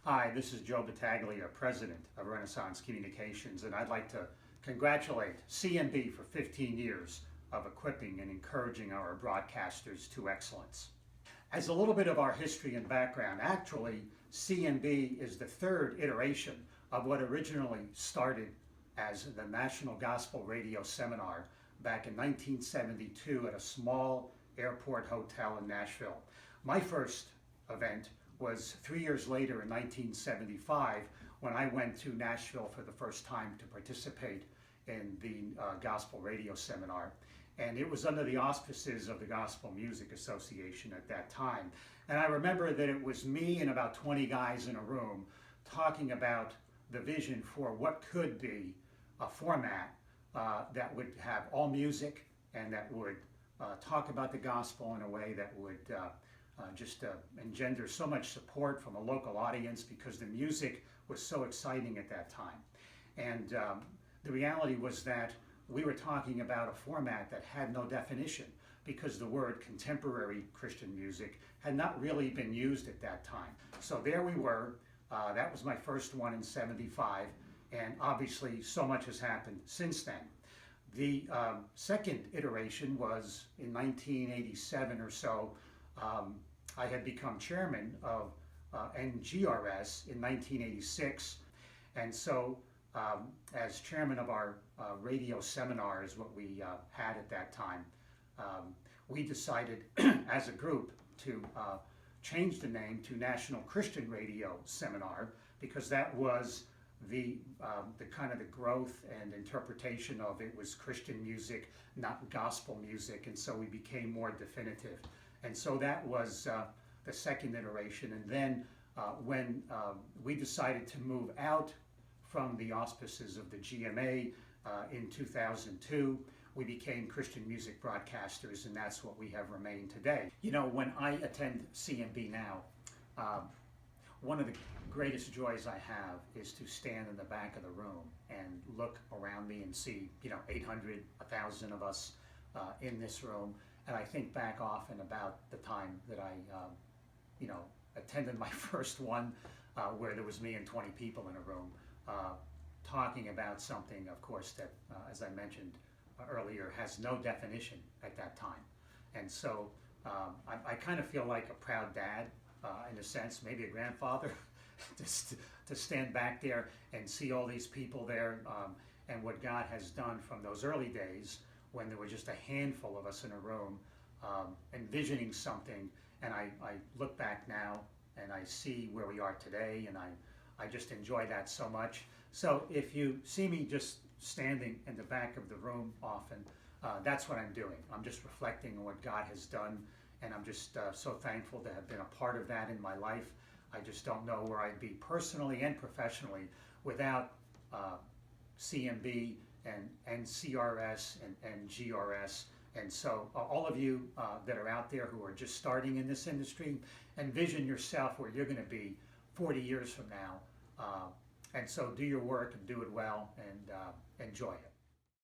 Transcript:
Hi, this is Joe Battaglia, President of Renaissance Communications, and I'd like to congratulate CMB for 15 years of equipping and encouraging our broadcasters to excellence. As a little bit of our history and background, actually, CMB is the third iteration of what originally started as the National Gospel Radio Seminar back in 1972 at a small airport hotel in Nashville. My first event was 3 years later in 1975 when I went to Nashville for the first time to participate in the Gospel Radio Seminar. And it was under the auspices of the Gospel Music Association at that time. And I remember that it was me and about 20 guys in a room talking about the vision for what could be a format that would have all music and that would talk about the gospel in a way that would just engender so much support from a local audience because the music was so exciting at that time. And the reality was that we were talking about a format that had no definition because the word contemporary Christian music had not really been used at that time. So there we were. That was my first one in 75, and obviously so much has happened since then. The second iteration was in 1987 or so. I had become chairman of NGRS in 1986, and so as chairman of our radio seminar is what we had at that time, we decided as a group to change the name to National Christian Radio Seminar because that was the kind of the growth and interpretation of it was Christian music, not gospel music, and so we became more definitive. And so that was the second iteration. And then when we decided to move out from the auspices of the GMA in 2002, we became Christian Music Broadcasters, and that's what we have remained today. You know, when I attend CMB now, one of the greatest joys I have is to stand in the back of the room and look around me and see, 800, 1,000 of us in this room. And I think back often about the time that I, attended my first one where there was me and 20 people in a room talking about something, of course, that, as I mentioned earlier, has no definition at that time. And so I kind of feel like a proud dad, in a sense, maybe a grandfather, to stand back there and see all these people there and what God has done from those early days when there were just a handful of us in a room envisioning something. And I look back now and I see where we are today, and I just enjoy that so much. So if you see me just standing in the back of the room often, that's what I'm doing. I'm just reflecting on what God has done, and I'm just so thankful to have been a part of that in my life. I just don't know where I'd be personally and professionally without CMB and NCRS and GRS. And so all of you that are out there who are just starting in this industry, envision yourself where you're going to be 40 years from now. And so do your work and do it well and enjoy it.